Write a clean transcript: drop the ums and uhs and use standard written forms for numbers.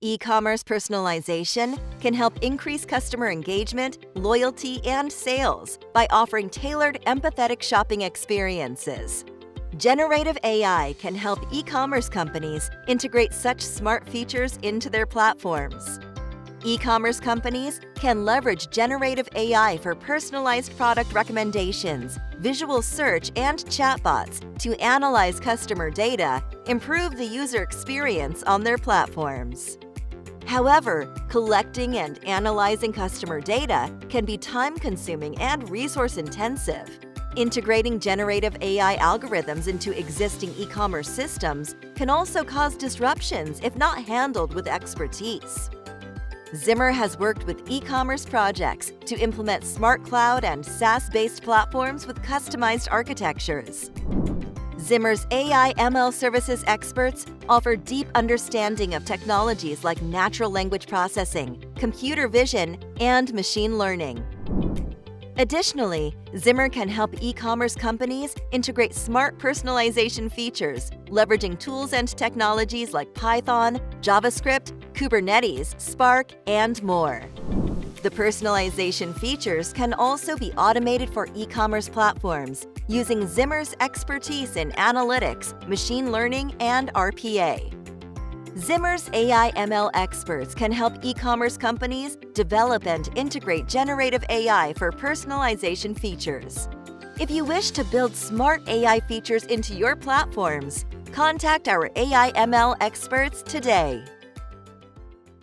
E-commerce personalization can help increase customer engagement, loyalty, and sales by offering tailored, empathetic shopping experiences. Generative AI can help e-commerce companies integrate such smart features into their platforms. E-commerce companies can leverage generative AI for personalized product recommendations, visual search, and chatbots to analyze customer data, improve the user experience on their platforms. However, collecting and analyzing customer data can be time-consuming and resource-intensive. Integrating generative AI algorithms into existing e-commerce systems can also cause disruptions if not handled with expertise. ZYMR has worked with e-commerce projects to implement smart cloud and SaaS-based platforms with customized architectures. ZYMR's AI ML services experts offer deep understanding of technologies like natural language processing, computer vision, and machine learning. Additionally, ZYMR can help e-commerce companies integrate smart personalization features, leveraging tools and technologies like Python, JavaScript, Kubernetes, Spark, and more. The personalization features can also be automated for e-commerce platforms using ZYMR's expertise in analytics, machine learning, and RPA. ZYMR's AI ML experts can help e-commerce companies develop and integrate generative AI for personalization features. If you wish to build smart AI features into your platforms, contact our AI ML experts today.